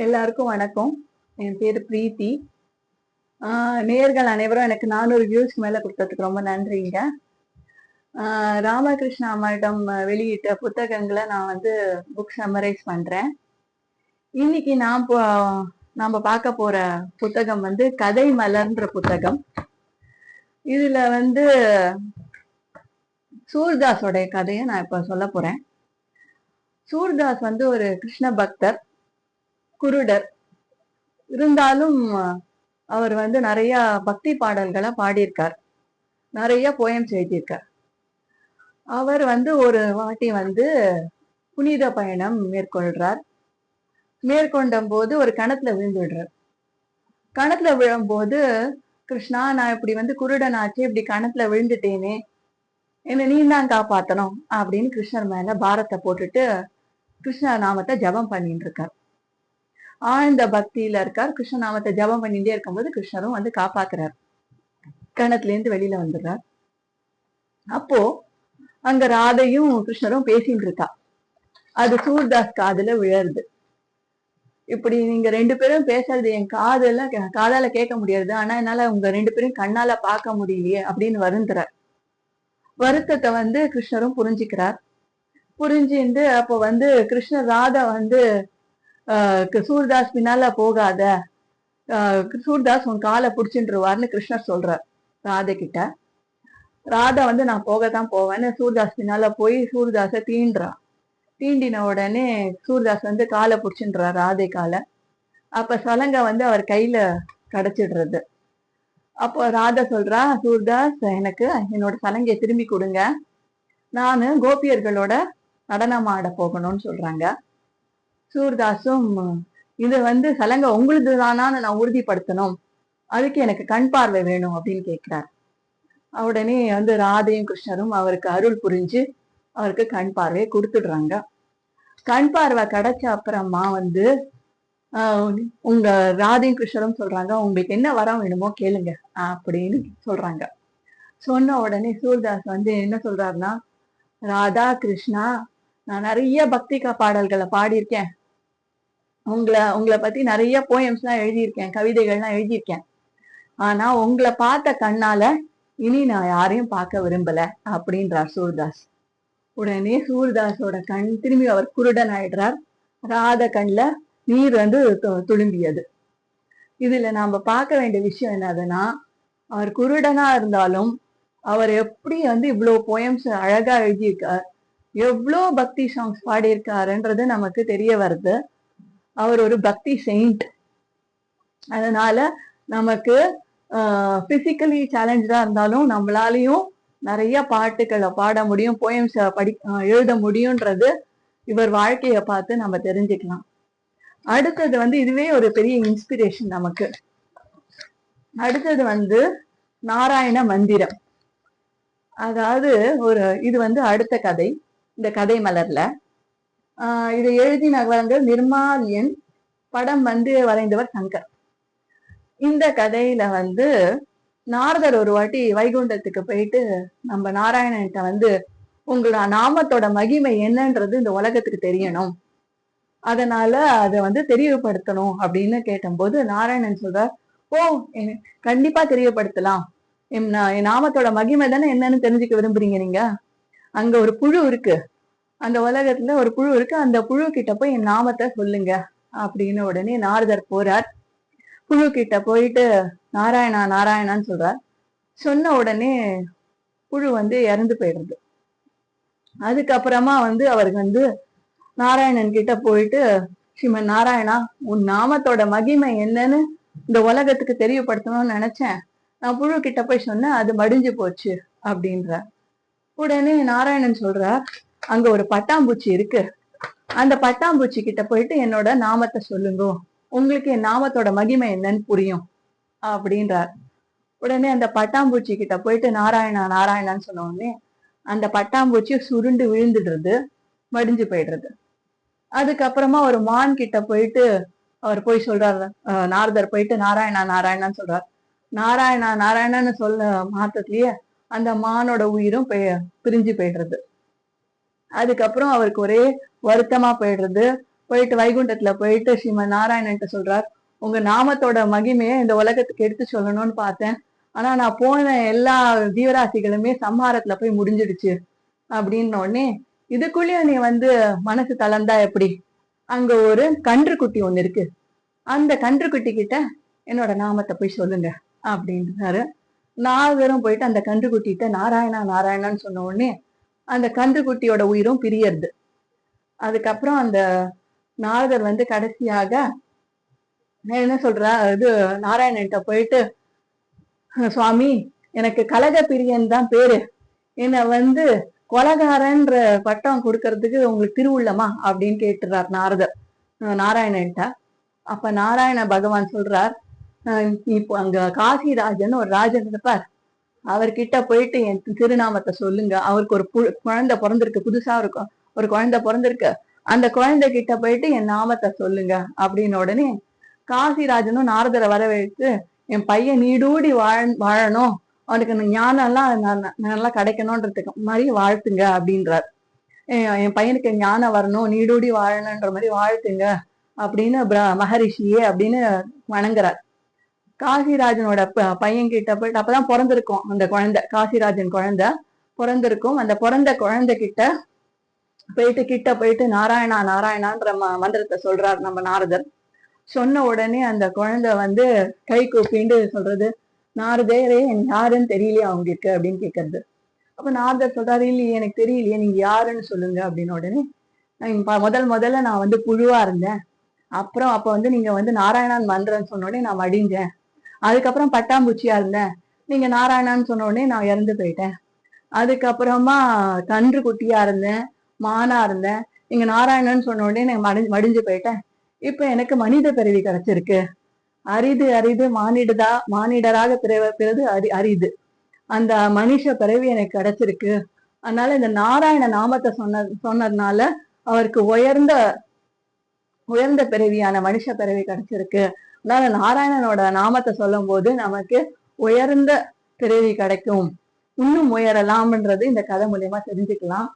எல்லாருக்கும் வணக்கம். என் பேரு பிரீத்தி. நேயர்கள் அனைவரும் எனக்கு 400 வியூஸ்க்கு மேல கொடுத்ததுக்கு ரொம்ப நன்றிங்க. ராமகிருஷ்ண அம்மாவிடம் வெளியிட்ட புத்தகங்களை நான் புக் சம்மரைஸ் பண்றேன். இன்னைக்கு நாம பார்க்க போற புத்தகம் கதை மலர்ன்ற புத்தகம். இதுல சூர்தாஸோடைய கதையை நான் இப்ப சொல்ல போறேன். சூர்தாஸ் ஒரு கிருஷ்ண பக்தர், குருடர். இருந்தாலும் அவர் நிறைய பக்தி பாடல்களை பாடியிருக்கார், நிறைய போயம்ஸ் எழுதியிருக்கார். அவர் ஒரு வாட்டி புனித பயணம் மேற்கொள்றார். மேற்கொண்ட போது ஒரு கிணத்துல விழுந்துடுறார். கிணத்துல விழும்போது, கிருஷ்ணா, நான் இப்படி குருடன் ஆச்சு, இப்படி கிணத்துல விழுந்துட்டேனே, என்ன நீ தான் காப்பாத்தணும் அப்படின்னு கிருஷ்ணர் மேல பாரத்தை போட்டுட்டு கிருஷ்ண நாமத்தை ஜபம் பண்ணிட்டு இருக்கார். ஆழ்ந்த பக்தியில இருக்கார். கிருஷ்ண நாமத்தை ஜபம் பண்ணிட்டே இருக்கும்போது கிருஷ்ணரும் காப்பாத்துறார். கிணத்துல இருந்து வெளியில வந்துடுறார். அப்போ அங்க ராதையும் கிருஷ்ணரும் பேசிட்டு இருக்கா. அது சூர்தாஸ் காதுல விழருது. இப்படி நீங்க 2 பேரும் பேசுறது என் காதால கேட்க முடியாது, ஆனா என்னால உங்க 2 பேரும் கண்ணால பார்க்க முடியலையே அப்படின்னு வருந்துறார். வருத்தத்தை கிருஷ்ணரும் புரிஞ்சுக்கிறார். புரிஞ்சுட்டு அப்போ கிருஷ்ணர் ராதா சூர்தாஸ் பின்னால போகாத, சூர்தாஸ் உன் காலை புடிச்சுருவார்னு கிருஷ்ணர் சொல்றார் ராதை கிட்ட. ராதா நான் போகத்தான் போவேன்னு சூர்தாஸ் பின்னால போய் சூர்தாஸ தீண்டுறான். தீண்டின உடனே சூர்தாஸ் காலை புடிச்சுன்றார், ராதை காலை. அப்ப சலங்கை அவர் கையில கிடைச்சிடுறது. அப்போ ராதா சொல்றா, சூர்தாஸ், எனக்கு என்னோட சலங்கையை திரும்பி கொடுங்க, நானு கோபியர்களோட நடனம் ஆட போகணும்னு சொல்றாங்க. சூர்தாஸும், இது சலங்கை உங்களுது தானான்னு நான் உறுதிப்படுத்தணும், அதுக்கு எனக்கு கண் பார்வை வேணும் அப்படின்னு கேட்கிறார். உடனே ராதையும் கிருஷ்ணரும் அவருக்கு அருள் புரிஞ்சு அவருக்கு கண் பார்வையை கொடுத்துடுறாங்க. கண் பார்வை கிடைச்ச அப்புறமா உங்க ராதையும் கிருஷ்ணரும் சொல்றாங்க, உங்களுக்கு என்ன வரம் வேணுமோ கேளுங்க அப்படின்னு சொல்றாங்க. சொன்ன உடனே சூர்தாஸ் என்ன சொல்றாருன்னா, ராதா கிருஷ்ணா, நான் நிறைய பக்தி பாடல்களை பாடியிருக்கேன், உங்களை பத்தி நிறைய போயம்ஸ் எல்லாம் எழுதியிருக்கேன், கவிதைகள்லாம் எழுதியிருக்கேன். ஆனா உங்களை பார்த்த கண்ணால இனி நான் யாரையும் பார்க்க விரும்பல அப்படின்றார் சூர்தாஸ். உடனே சூர்தாஸோட கண் திரும்பி அவர் குருடன் ஆயிடுறார். ராத கண்ல நீர் துளும்பியது. இதுல நாம பார்க்க வேண்டிய விஷயம் என்னதுன்னா, அவர் குருடனா இருந்தாலும் அவர் எப்படி இவ்வளவு போயம்ஸ் அழகா எழுதியிருக்கார், எவ்வளோ பக்தி சாங்ஸ் பாடியிருக்காருன்றது நமக்கு தெரிய வருது. அவர் ஒரு பக்தி செயின்ட். அதனால நமக்கு பிசிக்கலி சேலஞ்சா இருந்தாலும் நம்மளாலையும் நிறைய பாட்டுகளை பாட முடியும், போயம்ஸ் எழுத முடியும்ன்றது இவர் வாழ்க்கைய பார்த்து நம்ம தெரிஞ்சுக்கலாம். அடுத்தது இதுவே ஒரு பெரிய இன்ஸ்பிரேஷன் நமக்கு. அடுத்தது நாராயண மந்திரம். அதாவது இது அடுத்த கதை, இந்த கதை மலர்ல. இதை எழுதினவர்கள் நிர்மால்யன், படம் வரைந்தவர் சங்கர். இந்த கதையில நாரதர் ஒரு வாட்டி வைகுண்டத்துக்கு போயிட்டு நம்ம நாராயணன்ட்ட உங்களோட நாமத்தோட மகிமை என்னன்றது இந்த உலகத்துக்கு தெரியணும், அதனால அதை தெரியப்படுத்தணும் அப்படின்னு கேட்டபோது நாராயணன் சொல்றார், ஓ, கண்டிப்பா தெரியப்படுத்தலாம், என் நாமத்தோட மகிமை தானே என்னன்னு தெரிஞ்சுக்க விரும்புறீங்க நீங்க. அங்க ஒரு புழு இருக்கு, அந்த உலகத்துல ஒரு புழு இருக்கு, அந்த புழு கிட்ட போய் என் நாமத்தை சொல்லுங்க அப்படின்னு உடனே நாரதர் போறார். புழு கிட்ட போயிட்டு நாராயணா நாராயணான்னு சொல்றார். சொன்ன உடனே புழு இறந்து போயிடுறது. அதுக்கப்புறமா அவருக்கு நாராயணன் கிட்ட போயிட்டு, ஸ்ரீமன் நாராயணா, உன் நாமத்தோட மகிமை என்னன்னு இந்த உலகத்துக்கு தெரியப்படுத்தணும்னு நினைச்சேன், நான் புழு கிட்ட போய் சொன்னேன், அது மடிஞ்சு போச்சு அப்படின்ற. உடனே நாராயணன் சொல்றார், அங்க ஒரு பட்டாம்பூச்சி இருக்கு, அந்த பட்டாம்பூச்சி கிட்ட போயிட்டு என்னோட நாமத்தை சொல்லுங்க, உங்களுக்கு என் நாமத்தோட மகிமை என்னன்னு புரியும் அப்படின்றார். உடனே அந்த பட்டாம்பூச்சி கிட்ட போயிட்டு நாராயணா நாராயணான்னு சொன்ன உடனே அந்த பட்டாம்பூச்சி சுருண்டு விழுந்துடுறது, மடிஞ்சு போயிடுறது. அதுக்கப்புறமா ஒரு மான் கிட்ட போயிட்டு அவர் போய் சொல்றாரு, நாரதர் போயிட்டு நாராயணா நாராயணான்னு சொல்றார். நாராயணா நாராயணன்னு சொல்ல மாத்தத்திலேயே அந்த மானோட உயிரும் பிரிஞ்சு போயிடுறது. அதுக்கப்புறம் அவருக்கு ஒரே வருத்தமா போயிடுறது. போயிட்டு வைகுண்டத்துல போயிட்டு ஸ்ரீமன் நாராயணன்ட்ட சொல்றார், உங்க நாமத்தோட மகிமையை இந்த உலகத்துக்கு எடுத்து சொல்லணும்னு பார்த்தேன். ஆனா நான் போன எல்லா ஜீவராசிகளுமே சம்ஹாரத்துல போய் முடிஞ்சிடுச்சு அப்படின்ன உடனே, இதுக்குள்ளேயும் நீ மனசு தளர்ந்தா எப்படி? அங்க ஒரு கன்றுக்குட்டி ஒண்ணு இருக்கு, அந்த கன்றுக்குட்டி கிட்ட என்னோட நாமத்தை போய் சொல்லுங்க அப்படின்றாரு. நாரதரும் போயிட்டு அந்த கன்றுக்குட்டிகிட்ட நாராயணா நாராயணான்னு சொன்ன உடனே அந்த கன்றுக்குட்டியோட உயிரும் பிரியறது. அதுக்கப்புறம் அந்த நாரதர் கடைசியாக என்ன சொல்றா, இது நாராயணன்ட்ட போயிட்டு, சுவாமி எனக்கு கலக பிரியன் தான் பேரு, என்ன கொலகாரன்ற பட்டம் கொடுக்கறதுக்கு உங்களுக்கு திருவுள்ளமா அப்படின்னு கேட்டுறார் நாரதர் நாராயணன்ட்ட. அப்ப நாராயண பகவான் சொல்றார், இப்போ அங்க காசிராஜன் ஒரு ராஜன் இருப்பார், அவர்கிட்ட போயிட்டு என் திருநாமத்தை சொல்லுங்க. அவருக்கு ஒரு குழந்தை பிறந்திருக்கு, புதுசா இருக்கும் ஒரு குழந்தை பிறந்திருக்கு, அந்த குழந்தை கிட்ட போயிட்டு என் நாமத்தை சொல்லுங்க அப்படின்னு உடனே காசிராஜனும் நாரதரை வரவேற்று, என் பையன் நீடூடி வாழணும், அவனுக்கு ஞானம் எல்லாம் நல்லா கிடைக்கணும்ன்றதுக்கு மாதிரி வாழ்த்துங்க அப்படின்றார். என் பையனுக்கு ஞானம் வரணும், நீடூடி வாழணுன்ற மாதிரி வாழ்த்துங்க அப்படின்னு மகரிஷியே அப்படின்னு வணங்குறார். காசிராஜனோட பையன் கிட்ட போயிட்டு, அப்பதான் பிறந்திருக்கும் அந்த குழந்தை, காசிராஜன் குழந்தை பிறந்திருக்கும். அந்த பிறந்த குழந்தை கிட்ட போயிட்டு நாராயணா நாராயணான்ற மந்திரத்தை சொல்றார் நம்ம நாரதர். சொன்ன உடனே அந்த குழந்தை கை கூப்பிண்டு சொல்றது, நாரதரே யாருன்னு தெரியலையா அவங்களுக்கு அப்படின்னு கேட்கறது. அப்ப நாரதர் சொல்றாரு, இல்லையே எனக்கு தெரியலையே, நீங்க யாருன்னு சொல்லுங்க அப்படின்னு. உடனே முதல்ல நான் புழுவா இருந்தேன், அப்புறம் அப்ப நீங்க நாராயணான் மந்திரம் சொன்ன உடனே நான் மடிஞ்சேன், அதுக்கப்புறம் பட்டாம்பூச்சியா இருந்தேன், நீங்க நாராயணான்னு சொன்ன உடனே நான் இறந்து போயிட்டேன், அதுக்கப்புறமா கன்று குட்டியா இருந்தேன், மானா இருந்தேன், நீங்க நாராயணன்னு சொன்ன உடனே நான் மடிஞ்சு போயிட்டேன், இப்ப எனக்கு மனித பிறவி கிடைச்சிருக்கு, அரிது அரிது மானிடராக பிறகு அரிது, அந்த மனுஷ பிறவி எனக்கு கிடைச்சிருக்கு. அதனால இந்த நாராயண நாமத்தை சொன்னதுனால அவருக்கு உயர்ந்த பிறவியான மனுஷ பிறவி கிடைச்சிருக்கு. அதனால நாராயணனோட நாமத்தை சொல்லும் போது நமக்கு உயர்ந்த பிறவி கிடைக்கும், இன்னும் உயரலாம்ன்றது இந்த கதை மூலியமா தெரிஞ்சுக்கலாம்.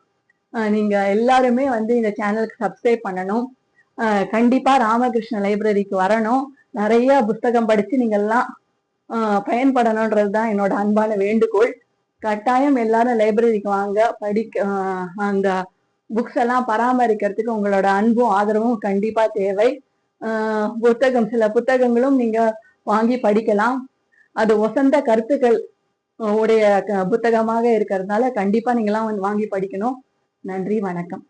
நீங்க எல்லாருமே இந்த சேனலுக்கு சப்ஸ்கிரைப் பண்ணணும். கண்டிப்பா ராமகிருஷ்ண லைப்ரரிக்கு வரணும், நிறைய புஸ்தகம் படிச்சு நீங்க எல்லாம் பயன்படணும்ன்றதுதான் என்னோட அன்பான வேண்டுகோள். கட்டாயம் எல்லாரும் லைப்ரரிக்கு வாங்க, அந்த புக்ஸ் எல்லாம் பராமரிக்கிறதுக்கு உங்களோட அன்பும் ஆதரவும் கண்டிப்பா தேவை. சில புத்தகங்களும் நீங்க வாங்கி படிக்கலாம், அது வசந்த கருத்துக்கள் உடைய புத்தகமாக இருக்கிறதுனால கண்டிப்பா நீங்களாம் வாங்கி படிக்கணும். நன்றி, வணக்கம்.